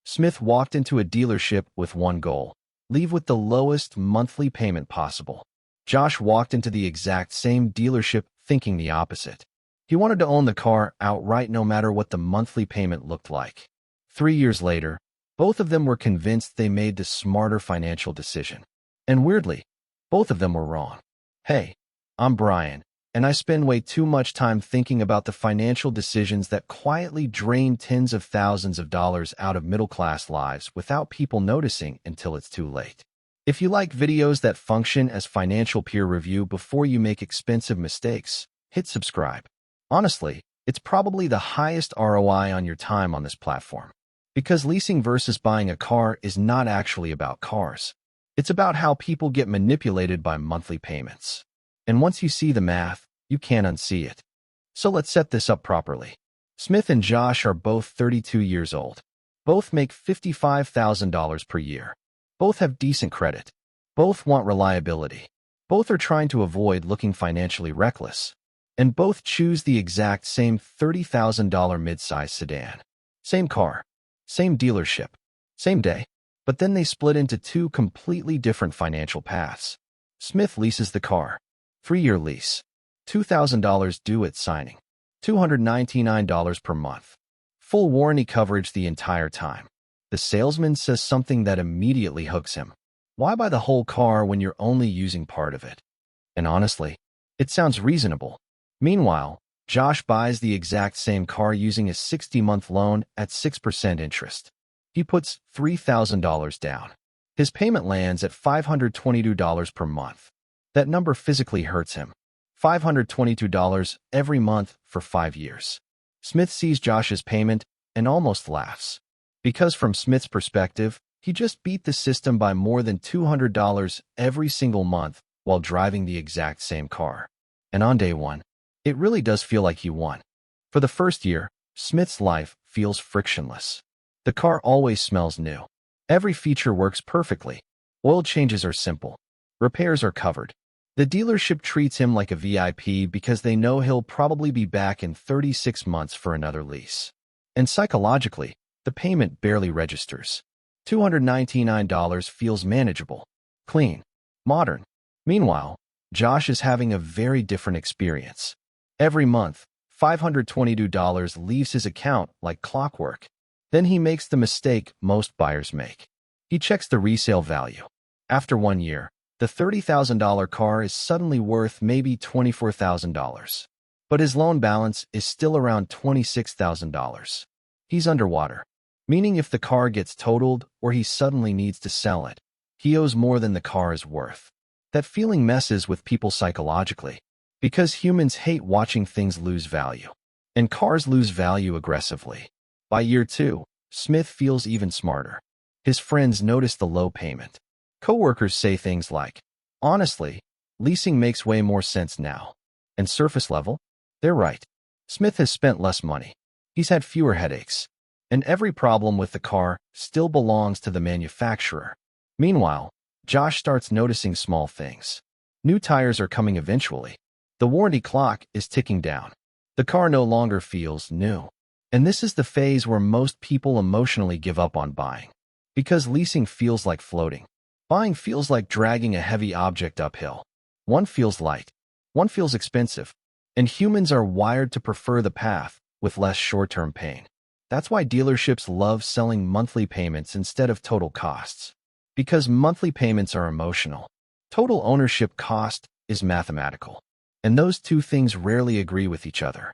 Smith walked into a dealership with one goal: leave with the lowest monthly payment possible. Josh walked into the exact same dealership thinking the opposite. He wanted to own the car outright no matter what the monthly payment looked like. 3 years later, both of them were convinced they made the smarter financial decision. And weirdly, both of them were wrong. Hey, I'm Brian, and I spend way too much time thinking about the financial decisions that quietly drain tens of thousands of dollars out of middle-class lives without people noticing until it's too late. If you like videos that function as financial peer review before you make expensive mistakes, hit subscribe. Honestly, it's probably the highest ROI on your time on this platform. Because leasing versus buying a car is not actually about cars. It's about how people get manipulated by monthly payments. And once you see the math, you can't unsee it. So let's set this up properly. Smith and Josh are both 32 years old. Both make $55,000 per year. Both have decent credit. Both want reliability. Both are trying to avoid looking financially reckless. And both choose the exact same $30,000 mid-size sedan. Same car. Same dealership. Same day. But then they split into two completely different financial paths. Smith leases the car. 3-year lease. $2,000 due at signing. $299 per month. Full warranty coverage the entire time. The salesman says something that immediately hooks him. Why buy the whole car when you're only using part of it? And honestly, it sounds reasonable. Meanwhile, Josh buys the exact same car using a 60-month loan at 6% interest. He puts $3,000 down. His payment lands at $522 per month. That number physically hurts him. $522 every month for 5 years. Smith sees Josh's payment and almost laughs. Because from Smith's perspective, he just beat the system by more than $200 every single month while driving the exact same car. And on day one, it really does feel like he won. For the first year, Smith's life feels frictionless. The car always smells new. Every feature works perfectly. Oil changes are simple. Repairs are covered. The dealership treats him like a VIP because they know he'll probably be back in 36 months for another lease. And psychologically, the payment barely registers. $299 feels manageable, clean, modern. Meanwhile, Josh is having a very different experience. Every month, $522 leaves his account like clockwork. Then he makes the mistake most buyers make. He checks the resale value. After 1 year, the $30,000 car is suddenly worth maybe $24,000. But his loan balance is still around $26,000. He's underwater, meaning if the car gets totaled or he suddenly needs to sell it, he owes more than the car is worth. That feeling messes with people psychologically, because humans hate watching things lose value. And cars lose value aggressively. By year 2, Smith feels even smarter. His friends notice the low payment. Coworkers say things like, "Honestly, leasing makes way more sense now." And surface level, they're right. Smith has spent less money. He's had fewer headaches. And every problem with the car still belongs to the manufacturer. Meanwhile, Josh starts noticing small things. New tires are coming eventually. The warranty clock is ticking down. The car no longer feels new. And this is the phase where most people emotionally give up on buying. Because leasing feels like floating. Buying feels like dragging a heavy object uphill. One feels light. One feels expensive. And humans are wired to prefer the path with less short-term pain. That's why dealerships love selling monthly payments instead of total costs. Because monthly payments are emotional. Total ownership cost is mathematical. And those two things rarely agree with each other.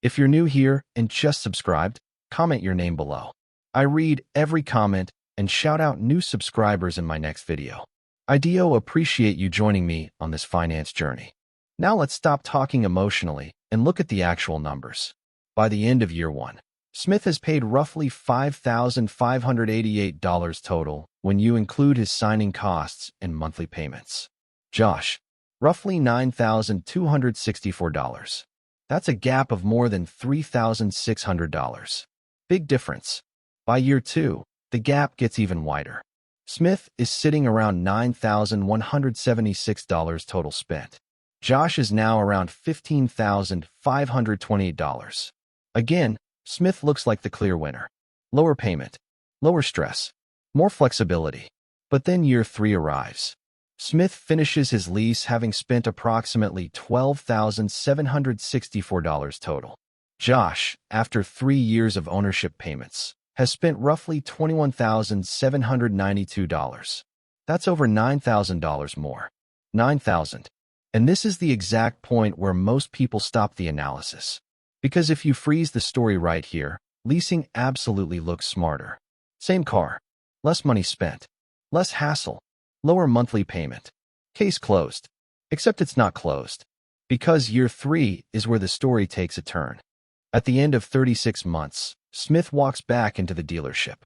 If you're new here and just subscribed, comment your name below. I read every comment and shout out new subscribers in my next video. I do appreciate you joining me on this finance journey. Now let's stop talking emotionally and look at the actual numbers. By the end of year 1, Smith has paid roughly $5,588 total when you include his signing costs and monthly payments. Josh, roughly $9,264. That's a gap of more than $3,600. Big difference. By year 2, the gap gets even wider. Smith is sitting around $9,176 total spent. Josh is now around $15,528. Again, Smith looks like the clear winner. Lower payment, lower stress, more flexibility. But then year 3 arrives. Smith finishes his lease having spent approximately $12,764 total. Josh, after 3 years of ownership payments, has spent roughly $21,792. That's over $9,000 more. $9,000. And this is the exact point where most people stop the analysis. Because if you freeze the story right here, leasing absolutely looks smarter. Same car, less money spent, less hassle, lower monthly payment. Case closed. Except it's not closed. Because year 3 is where the story takes a turn. At the end of 36 months, Smith walks back into the dealership.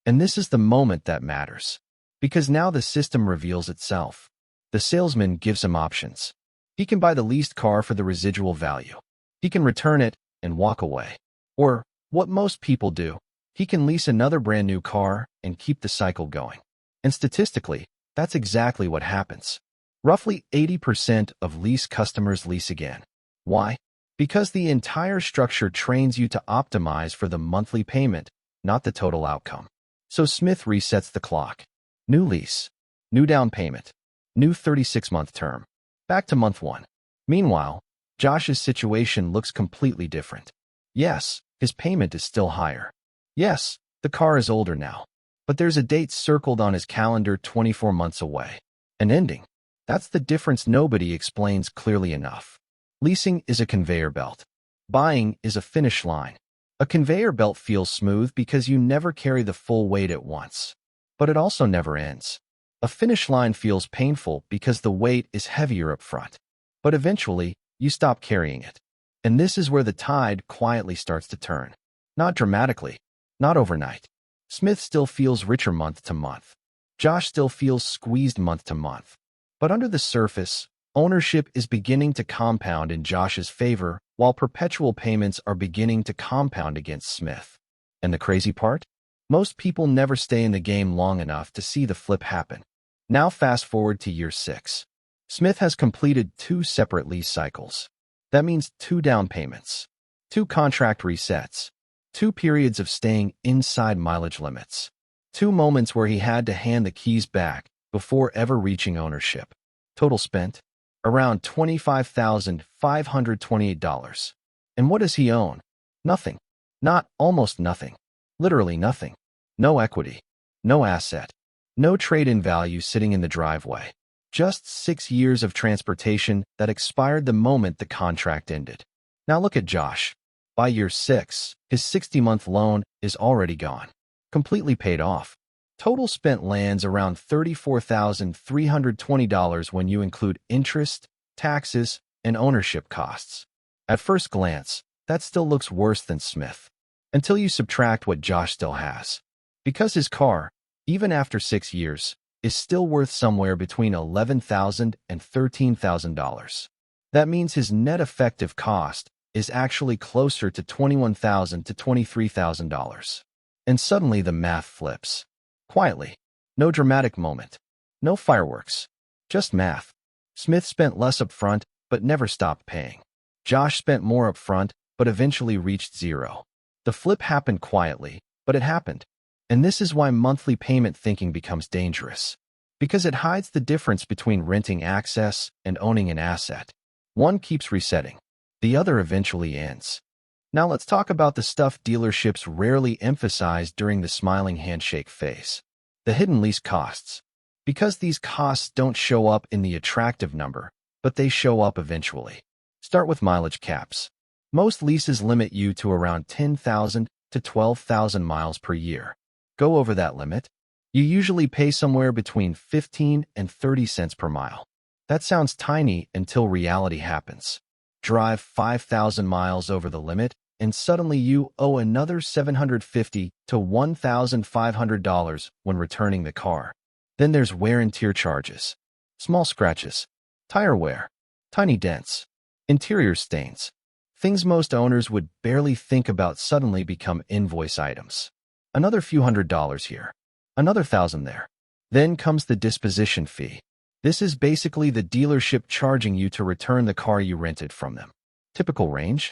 And this is the moment that matters. Because now the system reveals itself. The salesman gives him options. He can buy the leased car for the residual value. He can return it and walk away. Or, what most people do, he can lease another brand new car and keep the cycle going. And statistically, that's exactly what happens. Roughly 80% of lease customers lease again. Why? Because the entire structure trains you to optimize for the monthly payment, not the total outcome. So Smith resets the clock. New lease, new down payment, new 36-month term. Back to month 1. Meanwhile, Josh's situation looks completely different. Yes, his payment is still higher. Yes, the car is older now. But there's a date circled on his calendar 24 months away. An ending. That's the difference nobody explains clearly enough. Leasing is a conveyor belt. Buying is a finish line. A conveyor belt feels smooth because you never carry the full weight at once. But it also never ends. A finish line feels painful because the weight is heavier up front. But eventually, you stop carrying it. And this is where the tide quietly starts to turn. Not dramatically. Not overnight. Smith still feels richer month to month. Josh still feels squeezed month to month. But under the surface, ownership is beginning to compound in Josh's favor, while perpetual payments are beginning to compound against Smith. And the crazy part? Most people never stay in the game long enough to see the flip happen. Now fast forward to year 6. Smith has completed 2 separate lease cycles. That means 2 down payments, 2 contract resets, 2 periods of staying inside mileage limits, 2 moments where he had to hand the keys back before ever reaching ownership. Total spent? Around $25,528. And what does he own? Nothing. Not almost nothing. Literally nothing. No equity. No asset. No trade-in value sitting in the driveway. Just 6 years of transportation that expired the moment the contract ended. Now look at Josh. By year 6, his 60-month loan is already gone. Completely paid off. Total spent lands around $34,320 when you include interest, taxes, and ownership costs. At first glance, that still looks worse than Smith. Until you subtract what Josh still has. Because his car, even after 6 years, is still worth somewhere between $11,000 and $13,000. That means his net effective cost is actually closer to $21,000 to $23,000. And suddenly the math flips. Quietly. No dramatic moment. No fireworks. Just math. Smith spent less up front, but never stopped paying. Josh spent more up front, but eventually reached zero. The flip happened quietly, but it happened. And this is why monthly payment thinking becomes dangerous. Because it hides the difference between renting access and owning an asset. One keeps resetting. The other eventually ends. Now let's talk about the stuff dealerships rarely emphasize during the smiling handshake phase. The hidden lease costs. Because these costs don't show up in the attractive number, but they show up eventually. Start with mileage caps. Most leases limit you to around 10,000 to 12,000 miles per year. Go over that limit, you usually pay somewhere between 15 and 30 cents per mile. That sounds tiny until reality happens. Drive 5,000 miles over the limit, and suddenly you owe another $750 to $1,500 when returning the car. Then there's wear and tear charges. Small scratches, tire wear, tiny dents, interior stains. Things most owners would barely think about suddenly become invoice items. Another few $100s here, another $1,000 there. Then comes the disposition fee. This is basically the dealership charging you to return the car you rented from them. Typical range?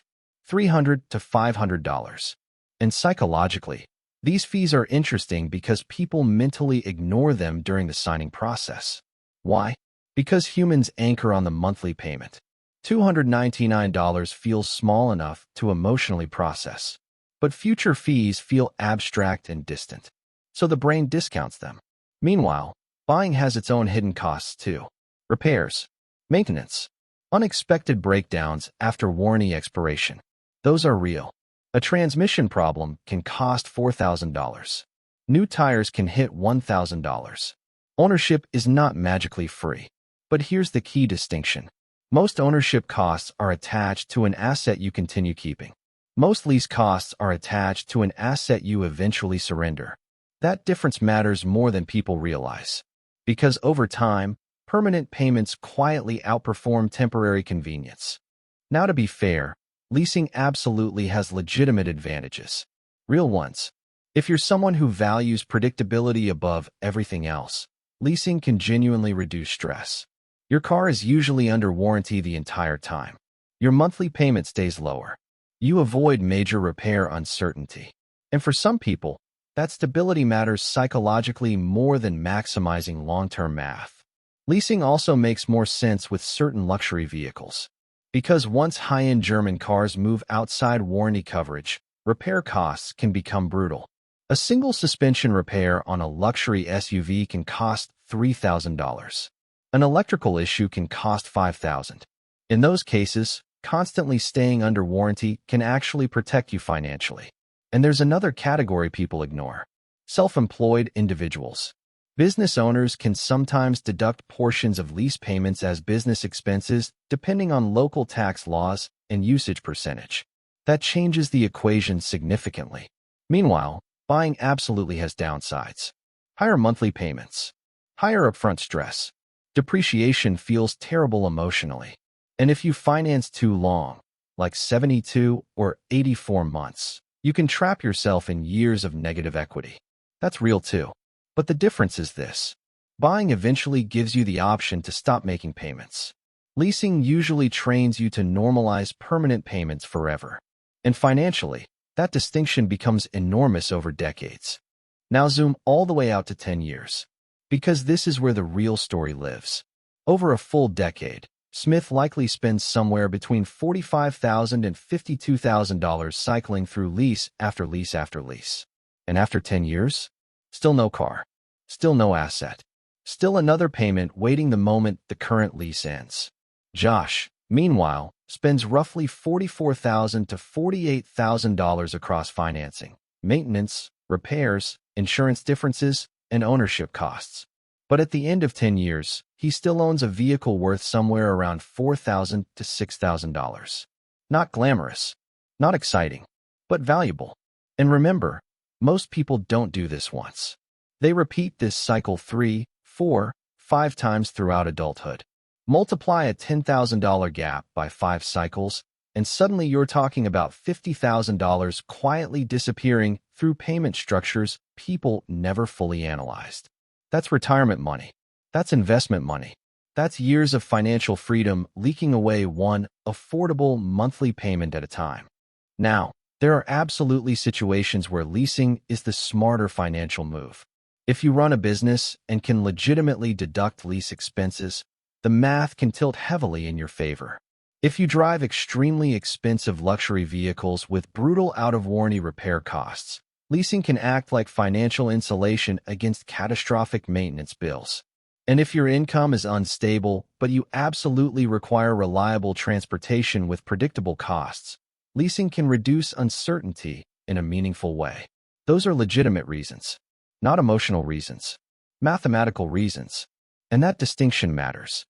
$300 to $500. And psychologically, These fees are interesting because people mentally ignore them during the signing process. Why? Because humans anchor on the monthly payment. $299 feels small enough to emotionally process, but future fees feel abstract and distant, so the brain discounts them. Meanwhile, buying has its own hidden costs too. Repairs, maintenance, unexpected breakdowns after warranty expiration. Those are real. A transmission problem can cost $4,000. New tires can hit $1,000. Ownership is not magically free. But here's the key distinction. Most ownership costs are attached to an asset you continue keeping. Most lease costs are attached to an asset you eventually surrender. That difference matters more than people realize. Because over time, permanent payments quietly outperform temporary convenience. Now, to be fair, leasing absolutely has legitimate advantages. Real ones. If you're someone who values predictability above everything else, leasing can genuinely reduce stress. Your car is usually under warranty the entire time. Your monthly payment stays lower. You avoid major repair uncertainty. And for some people, that stability matters psychologically more than maximizing long-term math. Leasing also makes more sense with certain luxury vehicles. Because once high-end German cars move outside warranty coverage, repair costs can become brutal. A single suspension repair on a luxury SUV can cost $3,000. An electrical issue can cost $5,000. In those cases, constantly staying under warranty can actually protect you financially. And there's another category people ignore: self-employed individuals. Business owners can sometimes deduct portions of lease payments as business expenses depending on local tax laws and usage percentage. That changes the equation significantly. Meanwhile, buying absolutely has downsides. Higher monthly payments, higher upfront stress. Depreciation feels terrible emotionally. And if you finance too long, like 72 or 84 months, you can trap yourself in years of negative equity. That's real too. But the difference is this: buying eventually gives you the option to stop making payments. Leasing usually trains you to normalize permanent payments forever. And financially, that distinction becomes enormous over decades. Now zoom all the way out to 10 years. Because this is where the real story lives. Over a full decade, Smith likely spends somewhere between $45,000 and $52,000 cycling through lease after lease after lease. And after 10 years? Still no car. Still no asset. Still another payment waiting the moment the current lease ends. Josh, meanwhile, spends roughly $44,000 to $48,000 across financing, maintenance, repairs, insurance differences, and ownership costs. But at the end of 10 years, he still owns a vehicle worth somewhere around $4,000 to $6,000. Not glamorous, not exciting, but valuable. And remember, most people don't do this once. They repeat this cycle 3, 4, 5 times throughout adulthood. Multiply a $10,000 gap by 5 cycles, and suddenly you're talking about $50,000 quietly disappearing through payment structures people never fully analyzed. That's retirement money. That's investment money. That's years of financial freedom leaking away one affordable monthly payment at a time. Now, there are absolutely situations where leasing is the smarter financial move. If you run a business and can legitimately deduct lease expenses, the math can tilt heavily in your favor. If you drive extremely expensive luxury vehicles with brutal out-of-warranty repair costs, leasing can act like financial insulation against catastrophic maintenance bills. And if your income is unstable, but you absolutely require reliable transportation with predictable costs, leasing can reduce uncertainty in a meaningful way. Those are legitimate reasons, not emotional reasons, mathematical reasons. And that distinction matters.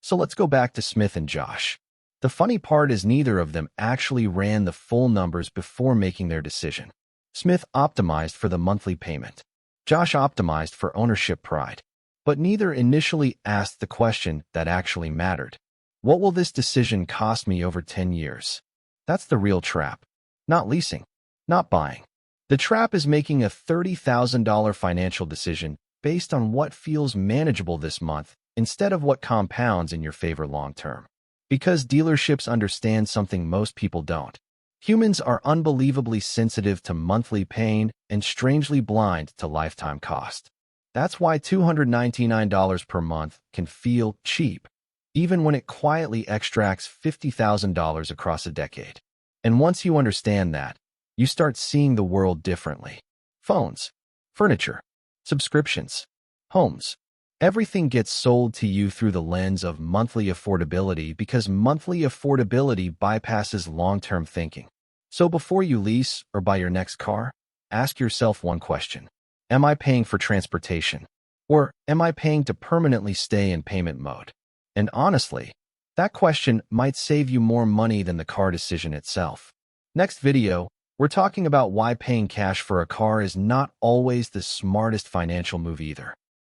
So let's go back to Smith and Josh. The funny part is neither of them actually ran the full numbers before making their decision. Smith optimized for the monthly payment. Josh optimized for ownership pride. But neither initially asked the question that actually mattered. What will this decision cost me over 10 years? That's the real trap. Not leasing, not buying. The trap is making a $30,000 financial decision based on what feels manageable this month instead of what compounds in your favor long term. Because dealerships understand something most people don't. Humans are unbelievably sensitive to monthly pain and strangely blind to lifetime cost. That's why $299 per month can feel cheap, even when it quietly extracts $50,000 across a decade. And once you understand that, you start seeing the world differently. Phones, furniture, subscriptions, homes. Everything gets sold to you through the lens of monthly affordability because monthly affordability bypasses long-term thinking. So before you lease or buy your next car, ask yourself one question. Am I paying for transportation? Or am I paying to permanently stay in payment mode? And honestly, that question might save you more money than the car decision itself. Next video, we're talking about why paying cash for a car is not always the smartest financial move either.